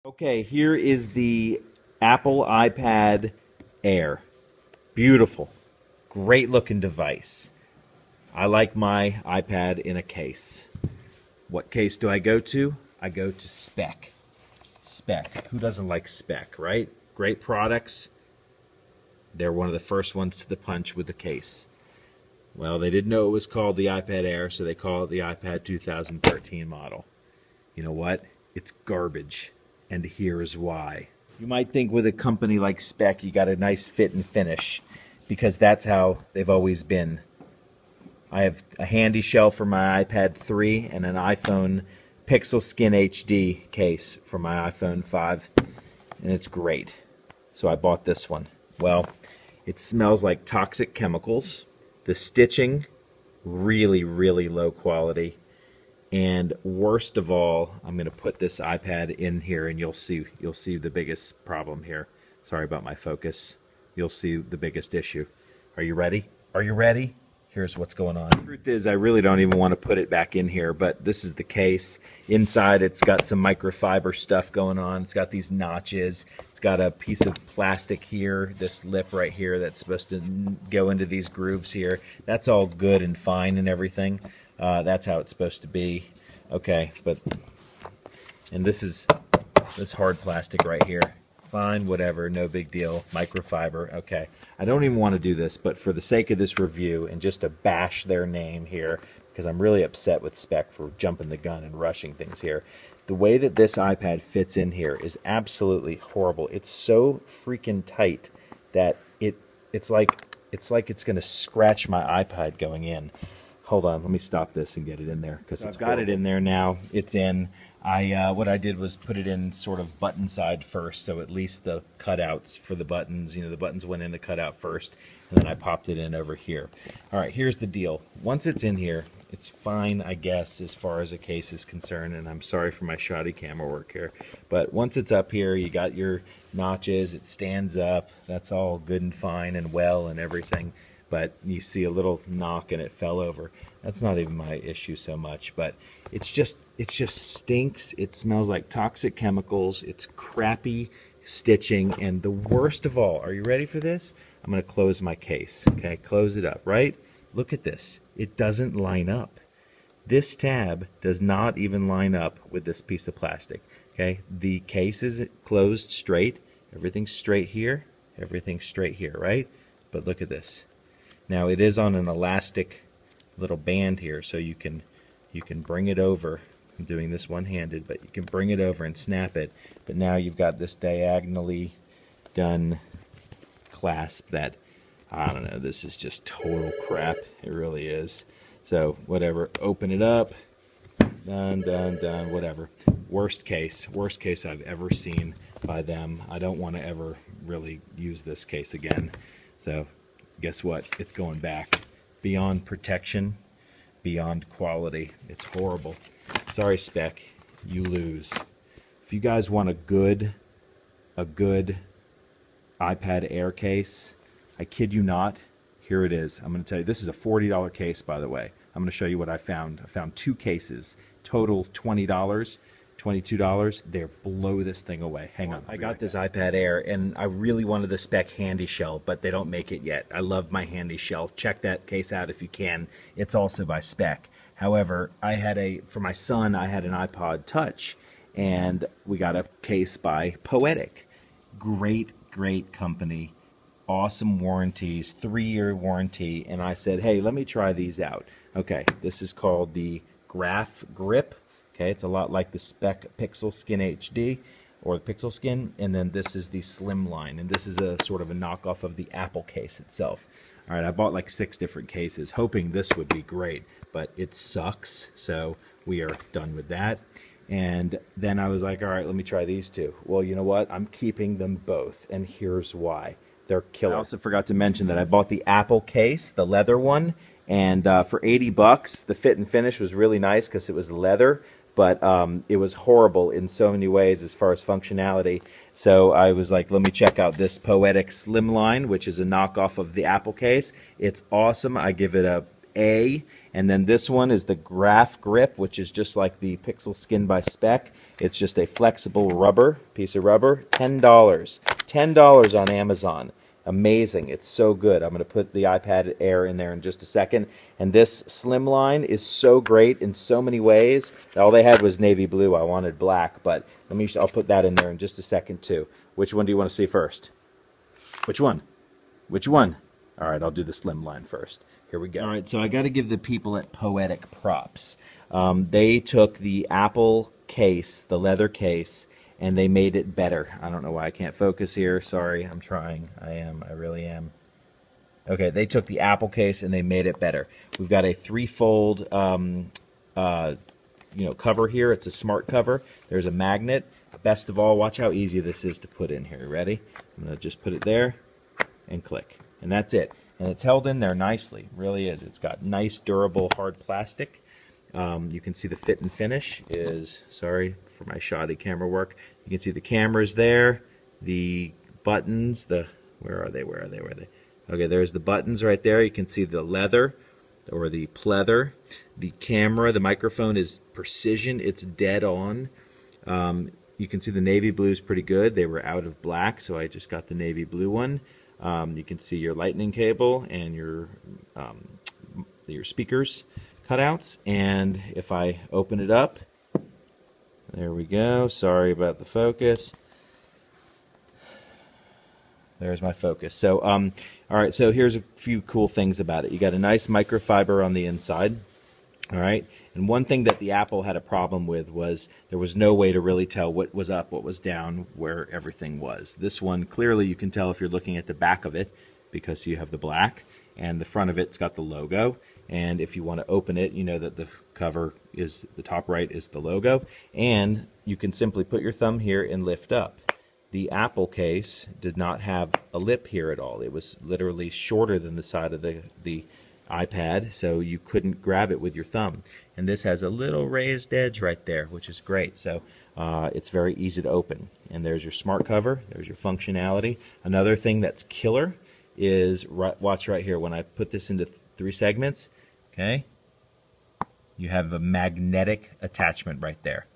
Okay, here is the Apple iPad Air. Beautiful. Great looking device. I like my iPad in a case. What case do I go to? I go to Speck. Speck. Who doesn't like Speck, right? Great products. They're one of the first ones to the punch with the case. Well, they didn't know it was called the iPad Air, so they call it the iPad 2013 model. You know what? It's garbage. And here's why. You might think with a company like Speck, you got a nice fit and finish, because that's how they've always been. I have a handy shell for my iPad 3 and an iPhone Pixel Skin HD case for my iPhone 5, and it's great. So I bought this one. Well, it smells like toxic chemicals. The stitching, really, really low quality. And worst of all, I'm going to put this iPad in here, and you'll see the biggest problem here. Sorry about my focus. You'll see the biggest issue. Are you ready? Are you ready? Here's what's going on. The truth is, I really don't even want to put it back in here, but this is the case. Inside, it's got some microfiber stuff going on. It's got these notches. It's got a piece of plastic here, this lip right here that's supposed to go into these grooves here. That's all good and fine and everything. That's how it's supposed to be. Okay, and this is this hard plastic right here. Fine, whatever, no big deal. Microfiber, okay. I don't even want to do this, but for the sake of this review and just to bash their name here, because I'm really upset with Speck for jumping the gun and rushing things here. The way that this iPad fits in here is absolutely horrible. It's so freaking tight that it's like it's going to scratch my iPad going in. Hold on, let me stop this and get it in there, because I've got it in there now. It's in. What I did was put it in sort of button side first, so at least the cutouts for the buttons, the buttons went in the cutout first, and then I popped it in over here. All right, here's the deal. Once it's in here, it's fine, I guess, as far as a case is concerned, and I'm sorry for my shoddy camera work here. But once it's up here, you got your notches, it stands up, that's all good and fine and well and everything. But you see a little knock and it fell over. That's not even my issue so much, but it just stinks. It smells like toxic chemicals. It's crappy stitching, and the worst of all, are you ready for this? I'm going to close my case. Okay, close it up, right? Look at this. It doesn't line up. This tab does not even line up with this piece of plastic. Okay, the case is closed straight. Everything's straight here. Everything's straight here, right? But look at this. Now it is on an elastic little band here, so you can bring it over. I'm doing this one-handed, but you can bring it over and snap it. But now you've got this diagonally done clasp that, I don't know, this is just total crap. It really is. So whatever, open it up, done, whatever. Worst case I've ever seen by them. I don't want to ever really use this case again. So guess what? It's going back. Beyond protection, beyond quality. It's horrible. Sorry, Speck, you lose. If you guys want a good iPad Air case, I kid you not, here it is. I'm going to tell you, this is a $40 case, by the way. I'm going to show you what I found. I found two cases, total $20, $22. They're blow this thing away. Hang on. I got this iPad Air, and I really wanted the Speck handy shell, but they don't make it yet. I love my handy shell. Check that case out if you can. It's also by Speck. However, for my son, I had an iPod Touch, and we got a case by Poetic. Great company. Awesome warranties, 3-year warranty, and I said, hey, let me try these out. Okay, this is called the GraphGrip. Okay, it's a lot like the Speck Pixel Skin HD or the Pixel Skin, and then this is the Slimline, and this is a sort of a knockoff of the Apple case itself. All right, I bought like 6 different cases, hoping this would be great, but it sucks, so we are done with that. And then I was like, all right, let me try these two. Well, you know what? I'm keeping them both, and here's why. They're killer. I also forgot to mention that I bought the Apple case, the leather one, and for $80, the fit and finish was really nice because it was leather, but it was horrible in so many ways as far as functionality. So I was like, let me check out this Poetic Slimline, which is a knockoff of the Apple case. It's awesome. I give it a A, And then this one is the GraphGrip, which is just like the Pixel Skin by Speck. It's just a flexible rubber, piece of rubber, $10. $10 on Amazon. Amazing. It's so good. I'm going to put the iPad Air in there in just a second. And this Slimline is so great in so many ways. All they had was navy blue. I wanted black, but I'll put that in there in just a second too. Which one do you want to see first? Which one? Which one? All right, I'll do the Slimline first. Here we go. All right, so I got to give the people at Poetic props. They took the Apple case, the leather case, and they made it better. I don't know why I can't focus here. Sorry, I'm trying. I really am. Okay, they took the Apple case and they made it better. We've got a three-fold cover here. It's a smart cover. There's a magnet. Best of all, watch how easy this is to put in here. Ready? I'm going to just put it there and click. And that's it. And it's held in there nicely. It really is. It's got nice, durable, hard plastic. You can see the fit and finish is, sorry for my shoddy camera work. You can see the cameras there, the buttons, where are they? Okay, there's the buttons right there. You can see the leather or the pleather. The camera, the microphone is precision. It's dead on. You can see the navy blue is pretty good. They were out of black, so I just got the navy blue one. You can see your lightning cable and your speakers cutouts. And if I open it up, there we go. Sorry about the focus. There's my focus. So, all right, so here's a few cool things about it. You got a nice microfiber on the inside. All right, and one thing that the Apple had a problem with was there was no way to really tell what was up, what was down, where everything was. This one, clearly you can tell if you're looking at the back of it because you have the black, and the front of it's got the logo. And if you want to open it, you know that the cover is, the top right is the logo, and you can simply put your thumb here and lift up. The Apple case did not have a lip here at all. It was literally shorter than the side of the iPad, so you couldn't grab it with your thumb. And this has a little raised edge right there, which is great. So it's very easy to open. And there's your smart cover. There's your functionality. Another thing that's killer is, watch right here. When I put this into 3 segments, okay, you have a magnetic attachment right there.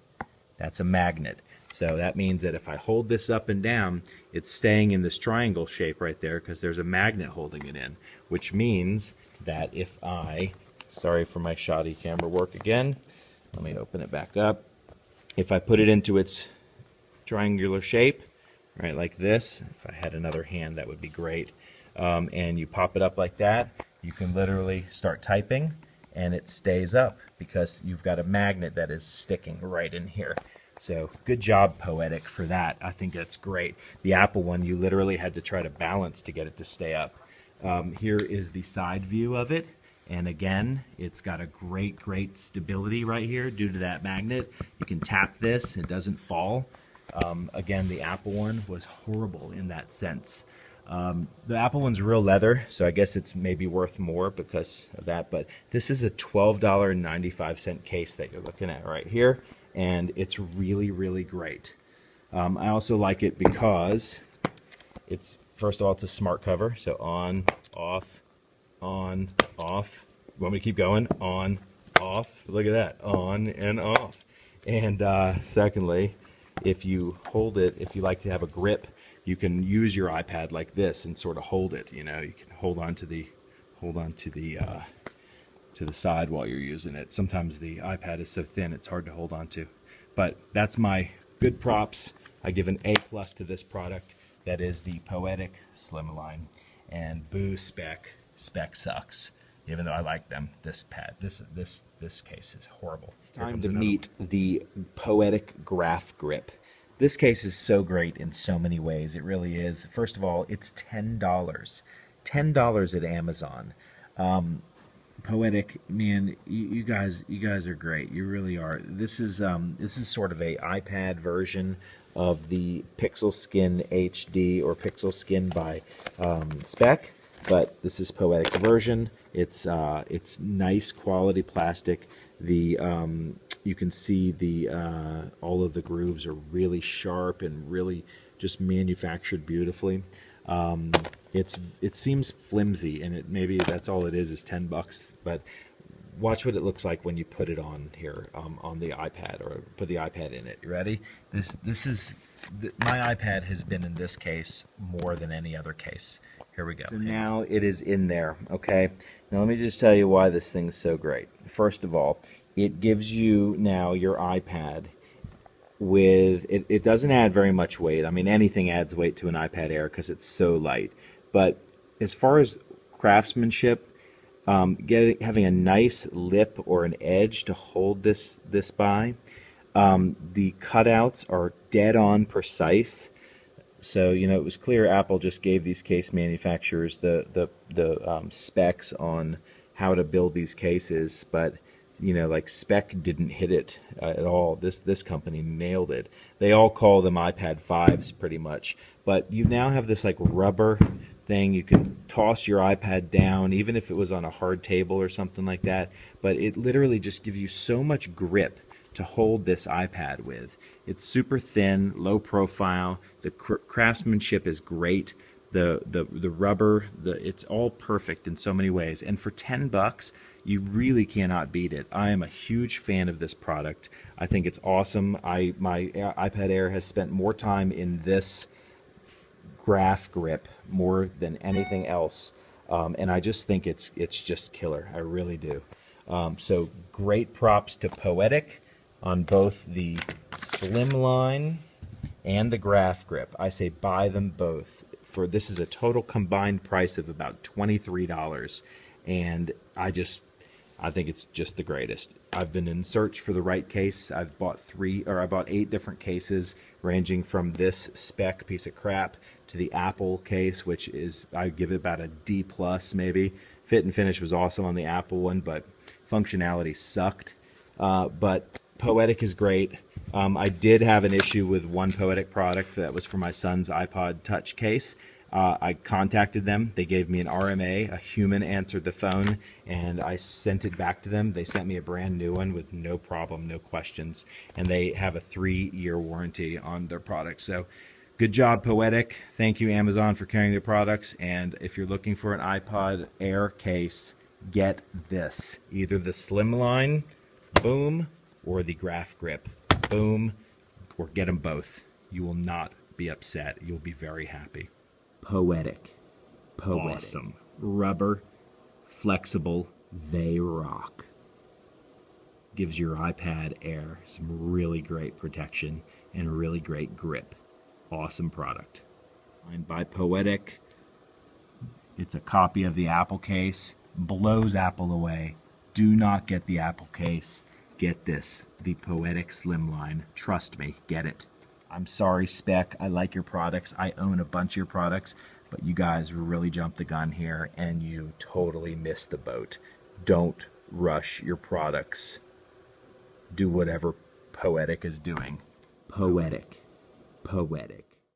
That's a magnet. So that means that if I hold this up and down, it's staying in this triangle shape right there because there's a magnet holding it in, which means that if I, sorry for my shoddy camera work again, let me open it back up. If I put it into its triangular shape, right, like this, if I had another hand, that would be great, and you pop it up like that, you can literally start typing and it stays up because you've got a magnet that is sticking right in here. So good job, Poetic, for that. I think that's great. The Apple one, you literally had to try to balance to get it to stay up. Here is the side view of it, and again, it's got a great stability right here due to that magnet. You can tap this, it doesn't fall. Again, the Apple one was horrible in that sense. The Apple one's real leather, so I guess it's maybe worth more because of that, but this is a $12.95 case that you're looking at right here, and it's really great. I also like it because it's, first of all, it's a smart cover, so on, off, on, off. You want me to keep going? On, off. Look at that, on and off. And secondly, if you hold it, if you like to have a grip, you can use your iPad like this and sort of hold it. You know, you can hold on to the side while you're using it. Sometimes the iPad is so thin it's hard to hold on to. But that's my good props. I give an A+ to this product. That is the Poetic Slimline. And boo Speck. Speck sucks. Even though I like them, this case is horrible. It's time to meet the Poetic GraphGrip. This case is so great in so many ways. It really is. First of all, it's $10. $10 at Amazon. Poetic, man, you guys are great. You really are. This is sort of a iPad version of the Pixel Skin HD or Pixel Skin by Speck, but this is Poetic's version. It's nice quality plastic. You can see all of the grooves are really sharp and really just manufactured beautifully. It seems flimsy, and maybe that's all it is $10, but watch what it looks like when you put it on here on the iPad, or put the iPad in it. You ready? My iPad has been in this case more than any other case. Here we go. So now it is in there, okay? Now let me just tell you why this thing's so great. First of all, it gives you now your iPad with, it doesn't add very much weight. I mean, anything adds weight to an iPad Air because it's so light. But as far as craftsmanship, having a nice lip or an edge to hold this by. The cutouts are dead on precise. So, you know, it was clear Apple just gave these case manufacturers the specs on how to build these cases, but you know, like Speck didn't hit it at all. This company nailed it. They all call them iPad 5s pretty much, but you now have this like rubber thing. You can toss your iPad down, even if it was on a hard table or something like that, but it literally just gives you so much grip to hold this iPad with. It's super thin, low profile. The craftsmanship is great. The rubber, it's all perfect in so many ways. And for $10, you really cannot beat it. I am a huge fan of this product. I think it's awesome. My iPad Air has spent more time in this GraphGrip more than anything else, and I just think it's just killer. I really do. So great props to Poetic on both the Slimline and the GraphGrip. I say buy them both. This is a total combined price of about $23, and I think it's just the greatest. I've been in search for the right case. I bought 8 different cases, ranging from this Speck piece of crap to the Apple case, which is, I give it about a D+ maybe. Fit and finish was awesome on the Apple one, but functionality sucked. But Poetic is great. I did have an issue with one Poetic product that was for my son's iPod Touch case. I contacted them. They gave me an RMA. A human answered the phone, and I sent it back to them. They sent me a brand new one with no problem, no questions, and they have a 3-year warranty on their products. So good job, Poetic. Thank you, Amazon, for carrying their products. And if you're looking for an iPod Air case, get this. Either the Slimline, boom, or the GraphGrip, boom, or get them both. You will not be upset. You'll be very happy. Poetic. Awesome. Rubber, flexible, they rock. Gives your iPad Air some really great protection and really great grip. Awesome product. Signed by Poetic. It's a copy of the Apple case. Blows Apple away. Do not get the Apple case. Get this, the Poetic Slimline. Trust me, get it. I'm sorry, Speck. I like your products. I own a bunch of your products, but you guys really jumped the gun here, and you totally missed the boat. Don't rush your products. Do whatever Poetic is doing. Poetic. Poetic.